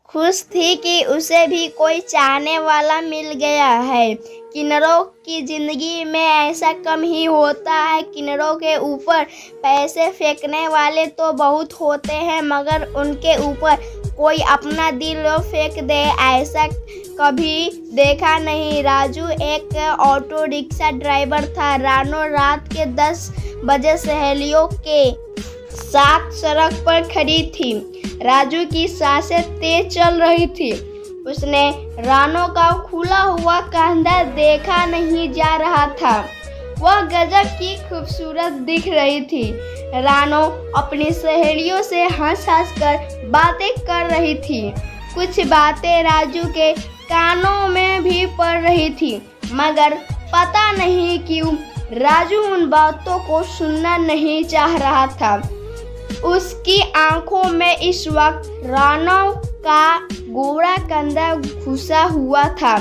खुश थी कि उसे भी कोई चाहने वाला मिल गया है। किन्नरों की जिंदगी में ऐसा कम ही होता है। किन्नरों के ऊपर पैसे फेंकने वाले तो बहुत होते हैं, मगर उनके ऊपर कोई अपना दिल फेंक दे ऐसा कभी देखा नहीं। राजू एक ऑटो रिक्शा ड्राइवर था। रानो रात के 10 बजे सहेलियों के साथ सड़क पर खड़ी थी। राजू की सांसें तेज चल रही थी। उसने रानो का खुला हुआ कंधा देखा नहीं जा रहा था। वह गजब की खूबसूरत दिख रही थी। रानो अपनी सहेलियों से हंस-हंस कर बातें कर रही थी। कुछ बातें राजू के कानों में भी पड़ रही थी, मगर पता नहीं क्यों राजू उन बातों को सुनना नहीं चाह रहा था। उसकी आंखों में इस वक्त रानो का गोरा कंधा घुसा हुआ था।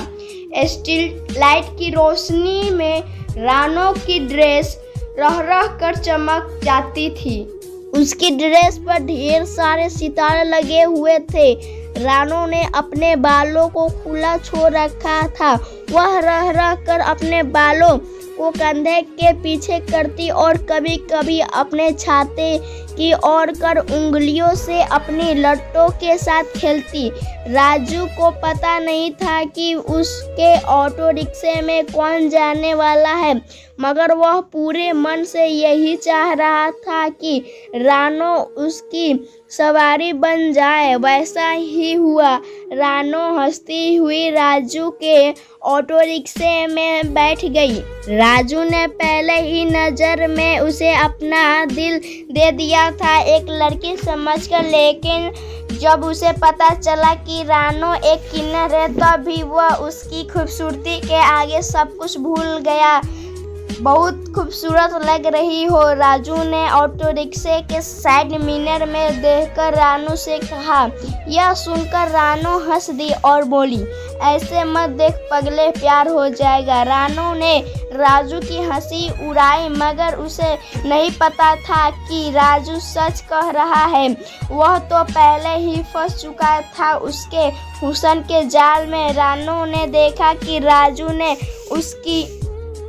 स्ट्रीट लाइट की रोशनी में रानो की ड्रेस रह कर चमक जाती थी। उसकी ड्रेस पर ढेर सारे सितारे लगे हुए थे। रानो ने अपने बालों को खुला छोड़ रखा था। वह रह कर अपने बालों को कंधे के पीछे करती और कभी कभी अपने छाते की ओर कर उंगलियों से अपनी लट्टों के साथ खेलती। राजू को पता नहीं था कि उसके ऑटो रिक्शे में कौन जाने वाला है, मगर वह पूरे मन से यही चाह रहा था कि रानो उसकी सवारी बन जाए। वैसा ही हुआ। रानो हंसती हुई राजू के ऑटो रिक्शे में बैठ गई। राजू ने पहले ही नज़र में उसे अपना दिल दे दिया था, एक लड़की समझकर, लेकिन जब उसे पता चला कि रानो एक किन्नर है, तब भी वह उसकी खूबसूरती के आगे सब कुछ भूल गया। बहुत खूबसूरत लग रही हो, राजू ने ऑटो रिक्शे के साइड मिरर में देखकर रानो से कहा। यह सुनकर रानो हंस दी और बोली, ऐसे मत देख पगले, प्यार हो जाएगा। रानो ने राजू की हंसी उड़ाई, मगर उसे नहीं पता था कि राजू सच कह रहा है। वह तो पहले ही फंस चुका था उसके हुस्न के जाल में। रानो ने देखा कि राजू ने उसकी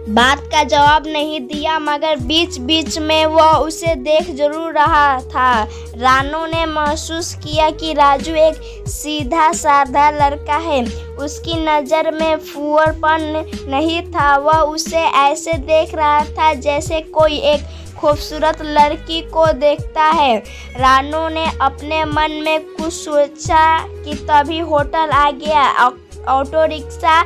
बात का जवाब नहीं दिया, मगर बीच बीच में वह उसे देख जरूर रहा था। रानो ने महसूस किया कि राजू एक सीधा साधा लड़का है। उसकी नज़र में फूहड़पन नहीं था। वह उसे ऐसे देख रहा था जैसे कोई एक खूबसूरत लड़की को देखता है। रानो ने अपने मन में कुछ सोचा कि तभी होटल आ गया। ऑटो रिक्शा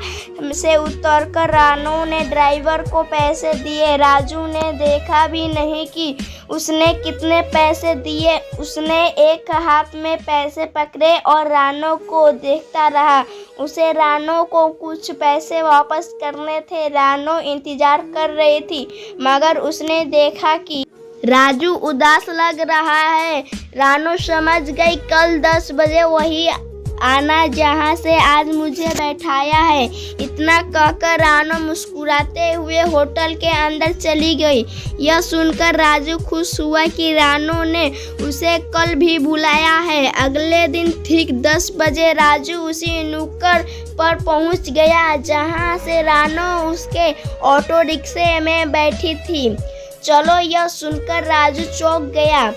से उतरकर रानो ने ड्राइवर को पैसे दिए। राजू ने देखा भी नहीं कि उसने कितने पैसे दिए। उसने एक हाथ में पैसे पकड़े और रानो को देखता रहा। उसे रानो को कुछ पैसे वापस करने थे। रानो इंतजार कर रही थी, मगर उसने देखा कि राजू उदास लग रहा है। रानो समझ गई, कल 10 बजे वही आना जहाँ से आज मुझे बैठाया है। इतना कहकर रानो मुस्कुराते हुए होटल के अंदर चली गई। यह सुनकर राजू खुश हुआ कि रानो ने उसे कल भी बुलाया है। अगले दिन ठीक 10 बजे राजू उसी नुक्कड़ पर पहुंच गया जहां से रानो उसके ऑटो रिक्शे में बैठी थी। चलो, यह सुनकर राजू चौंक गया।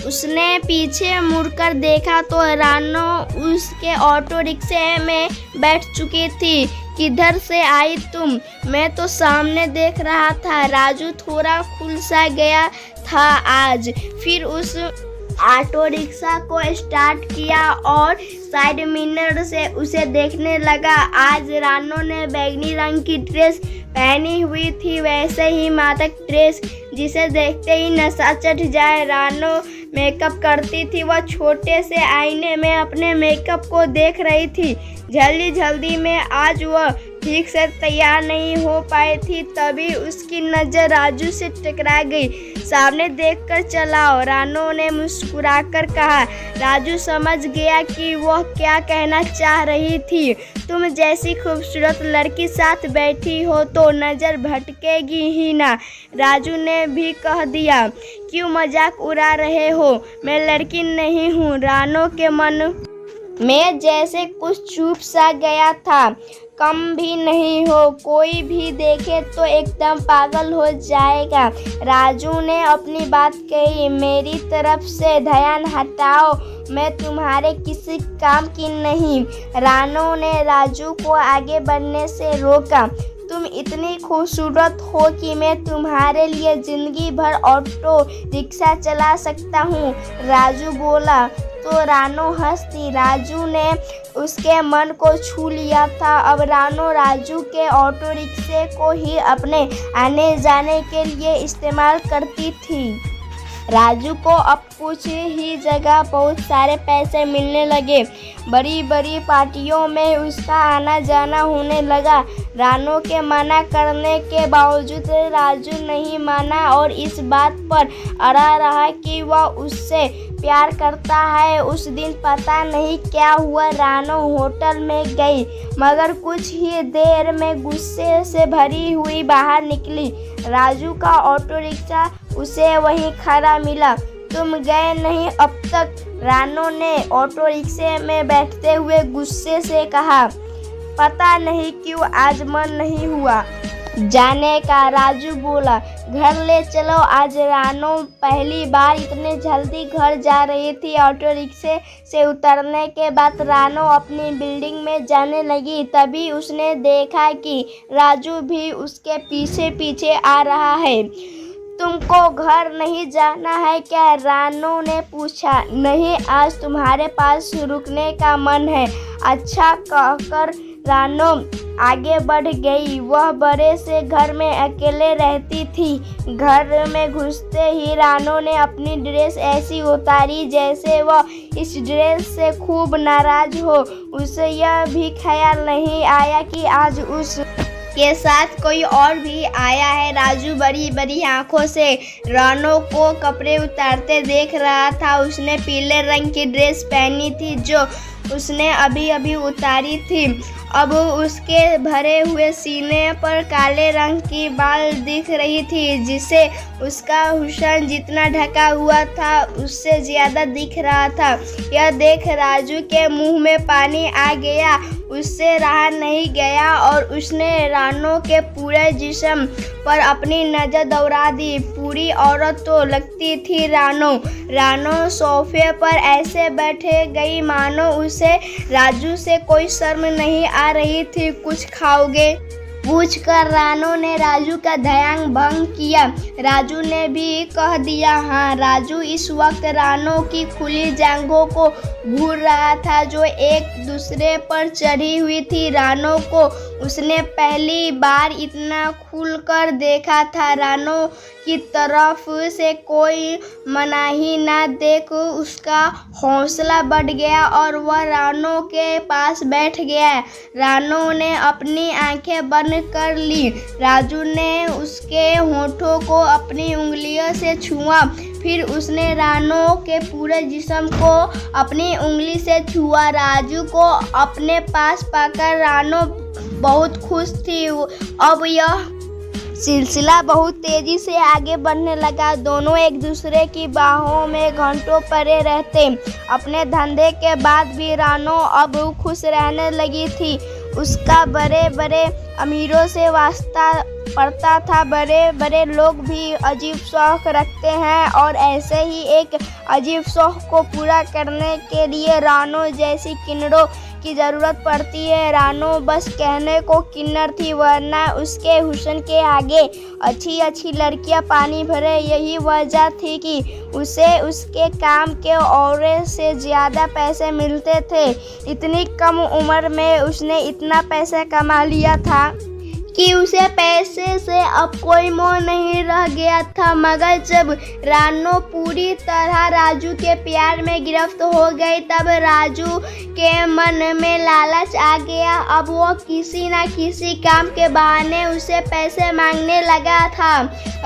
उसने पीछे मुड़कर देखा तो रानो उसके ऑटो रिक्शे में बैठ चुकी थी। किधर से आई तुम? मैं तो सामने देख रहा था। राजू थोड़ा खुलसा गया था आज। फिर उस ऑटो रिक्शा को स्टार्ट किया और साइड मिरर से उसे देखने लगा। आज रानो ने बैंगनी रंग की ड्रेस पहनी हुई थी, वैसे ही मादक ड्रेस जिसे देखते ही नशा चढ़ जाए। रानो मेकअप करती थी। वह छोटे से आईने में अपने मेकअप को देख रही थी। जल्दी में आज वह ठीक से तैयार नहीं हो पाई थी, तभी उसकी नज़र राजू से टकरा गई। सामने देखकर चलाओ, रानो ने मुस्कुराकर कहा। राजू समझ गया कि वह क्या कहना चाह रही थी। तुम जैसी खूबसूरत लड़की साथ बैठी हो तो नज़र भटकेगी ही ना, राजू ने भी कह दिया। क्यों मजाक उड़ा रहे हो? मैं लड़की नहीं हूँ। रानो के मन मैं जैसे कुछ चुप सा गया था। कम भी नहीं हो, कोई भी देखे तो एकदम पागल हो जाएगा। राजू ने अपनी बात कही। मेरी तरफ से ध्यान हटाओ, मैं तुम्हारे किसी काम की नहीं। रानो ने राजू को आगे बढ़ने से रोका। तुम इतनी खूबसूरत हो कि मैं तुम्हारे लिए जिंदगी भर ऑटो रिक्शा चला सकता हूँ, राजू बोला। तो रानो हंसी। राजू ने उसके मन को छू लिया था। अब रानो राजू के ऑटो रिक्शे को ही अपने आने जाने के लिए इस्तेमाल करती थी। राजू को अब कुछ ही जगह बहुत सारे पैसे मिलने लगे। बड़ी बड़ी पार्टियों में उसका आना जाना होने लगा। रानो के मना करने के बावजूद राजू नहीं माना और इस बात पर अड़ा रहा कि वह उससे प्यार करता है। उस दिन पता नहीं क्या हुआ, रानो होटल में गई मगर कुछ ही देर में गुस्से से भरी हुई बाहर निकली। राजू का ऑटो रिक्शा उसे वहीं खड़ा मिला। तुम गए नहीं अब तक, रानो ने ऑटो रिक्शे में बैठते हुए गुस्से से कहा। पता नहीं क्यों आज मन नहीं हुआ जाने का, राजू बोला। घर ले चलो आज। रानो पहली बार इतने जल्दी घर जा रही थी। ऑटो रिक्शे से उतरने के बाद रानो अपनी बिल्डिंग में जाने लगी। तभी उसने देखा कि राजू भी उसके पीछे पीछे आ रहा है। तुमको घर नहीं जाना है क्या, रानो ने पूछा। नहीं, आज तुम्हारे पास रुकने का मन है, अच्छा कहकर रानो आगे बढ़ गई। वह बड़े से घर में अकेले रहती थी। घर में घुसते ही रानो ने अपनी ड्रेस ऐसी उतारी जैसे वह इस ड्रेस से खूब नाराज हो। उसे यह भी ख्याल नहीं आया कि आज उस के साथ कोई और भी आया है। राजू बड़ी बड़ी आंखों से रानो को कपड़े उतारते देख रहा था। उसने पीले रंग की ड्रेस पहनी थी जो उसने अभी अभी उतारी थी। अब उसके भरे हुए सीने पर काले रंग की बाल दिख रही थी जिसे उसका हुस्न जितना ढका हुआ था उससे ज़्यादा दिख रहा था। यह देख राजू के मुंह में पानी आ गया। उससे रहा नहीं गया और उसने रानो के पूरे जिस्म पर अपनी नज़र दौड़ा दी। पूरी औरत तो लगती थी रानो। रानो सोफे पर ऐसे बैठे गई मानो उसे राजू से कोई शर्म नहीं आ रही थी। कुछ खाओगे, पूछकर रानो ने राजू का ध्यान भंग किया। राजू ने भी कह दिया हाँ। राजू इस वक्त रानो की खुली जांघों को घूर रहा था जो एक दूसरे पर चढ़ी हुई थी। रानो को उसने पहली बार इतना खुलकर देखा था। रानो की तरफ से कोई मनाही ना देख उसका हौसला बढ़ गया और वह रानो के पास बैठ गया। रानो ने अपनी आंखें बंद कर ली। राजू ने उसके होठों को अपनी उंगलियों से छुआ। फिर उसने रानो के पूरे जिस्म को अपनी उंगली से छुआ। राजू को अपने पास पाकर रानो बहुत खुश थी। अब यह सिलसिला बहुत तेजी से आगे बढ़ने लगा। दोनों एक दूसरे की बाहों में घंटों पड़े रहते। अपने धंधे के बाद भी रानो अब खुश रहने लगी थी। उसका बड़े बड़े अमीरों से वास्ता पड़ता था। बड़े बड़े लोग भी अजीब शौक रखते हैं और ऐसे ही एक अजीब शौक को पूरा करने के लिए रानो जैसी किन्नरों की ज़रूरत पड़ती है। रानो बस कहने को किन्नर थी, वरना उसके हुस्न के आगे अच्छी अच्छी लड़कियां पानी भरे। यही वजह थी कि उसे उसके काम के औरों से ज़्यादा पैसे मिलते थे। इतनी कम उम्र में उसने इतना पैसा कमा लिया था कि उसे पैसे से अब कोई मोह नहीं रह गया था। मगर जब रानो पूरी तरह राजू के प्यार में गिरफ्त हो गई तब राजू के मन में लालच आ गया। अब वो किसी न किसी काम के बहाने उसे पैसे मांगने लगा था।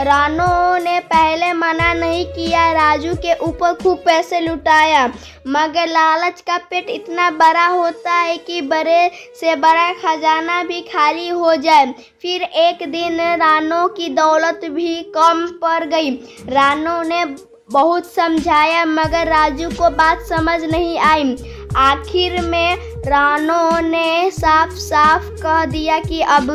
रानो ने पहले मना नहीं किया, राजू के ऊपर खूब पैसे लुटाया। मगर लालच का पेट इतना बड़ा होता है कि बड़े से बड़ा खजाना भी खाली हो जाए। फिर एक दिन रानो की दौलत भी कम पड़ गई। रानो ने बहुत समझाया मगर राजू को बात समझ नहीं आई। आखिर में रानो ने साफ साफ कह दिया कि अब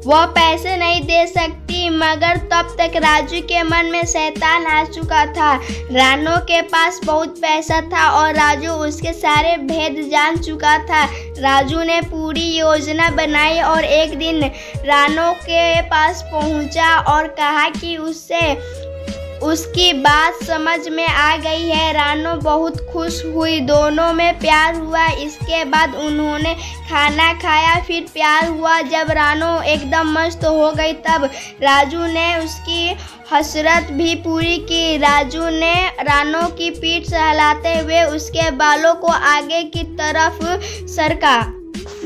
वह पैसे नहीं दे सकती, मगर तब तक राजू के मन में शैतान आ चुका था। रानो के पास बहुत पैसा था और राजू उसके सारे भेद जान चुका था। राजू ने पूरी योजना बनाई और एक दिन रानो के पास पहुंचा और कहा कि उसकी बात समझ में आ गई है। रानो बहुत खुश हुई, दोनों में प्यार हुआ। इसके बाद उन्होंने खाना खाया, फिर प्यार हुआ। जब रानो एकदम मस्त हो गई तब राजू ने उसकी हसरत भी पूरी की। राजू ने रानो की पीठ सहलाते हुए उसके बालों को आगे की तरफ सरका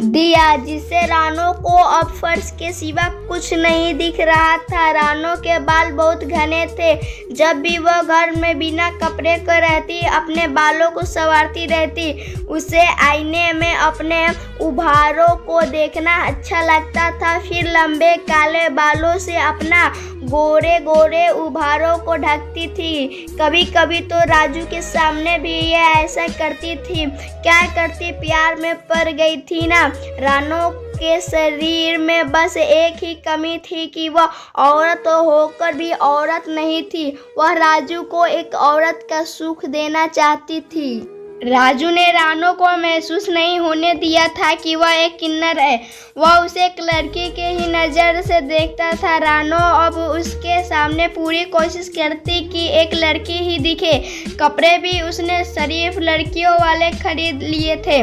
दिया, जिससे रानो को अब फर्श के सिवा कुछ नहीं दिख रहा था। रानो के बाल बहुत घने थे। जब भी वह घर में बिना कपड़े के रहती, अपने बालों को संवारती रहती। उसे आईने में अपने उभारों को देखना अच्छा लगता था। फिर लंबे काले बालों से अपना गोरे गोरे उभारों को ढकती थी। कभी कभी तो राजू के सामने भी ये ऐसा करती थी। क्या करती, प्यार में पड़ गई थी ना। रानो के शरीर में बस एक ही कमी थी कि वह औरत होकर भी औरत नहीं थी। वह राजू को एक औरत का सुख देना चाहती थी। राजू ने रानो को महसूस नहीं होने दिया था कि वह एक किन्नर है। वह उसे एक लड़की के ही नज़र से देखता था। रानो अब उसके सामने पूरी कोशिश करती कि एक लड़की ही दिखे। कपड़े भी उसने शरीफ लड़कियों वाले खरीद लिए थे।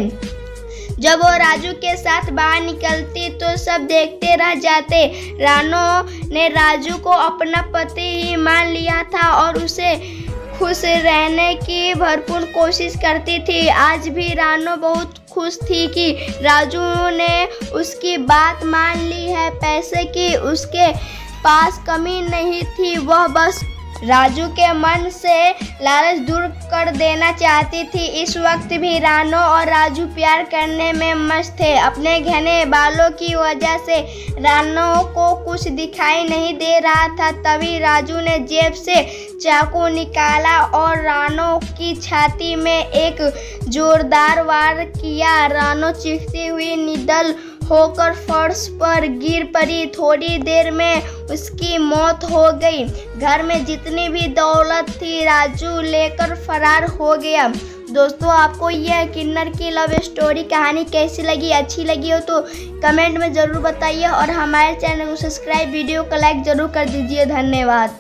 जब वो राजू के साथ बाहर निकलती तो सब देखते रह जाते। रानो ने राजू को अपना पति ही मान लिया था और उसे खुश रहने की भरपूर कोशिश करती थी। आज भी रानो बहुत खुश थी कि राजू ने उसकी बात मान ली है। पैसे की उसके पास कमी नहीं थी, वह बस राजू के मन से लालच दूर कर देना चाहती थी। इस वक्त भी रानो और राजू प्यार करने में मस्त थे। अपने घने बालों की वजह से रानो को कुछ दिखाई नहीं दे रहा था। तभी राजू ने जेब से चाकू निकाला और रानो की छाती में एक जोरदार वार किया। रानो चीखती हुई निडर होकर फर्श पर गिर पड़ी। थोड़ी देर में उसकी मौत हो गई। घर में जितनी भी दौलत थी राजू लेकर फरार हो गया। दोस्तों, आपको यह किन्नर की लव स्टोरी कहानी कैसी लगी? अच्छी लगी हो तो कमेंट में ज़रूर बताइए और हमारे चैनल को सब्सक्राइब, वीडियो को लाइक ज़रूर कर दीजिए। धन्यवाद।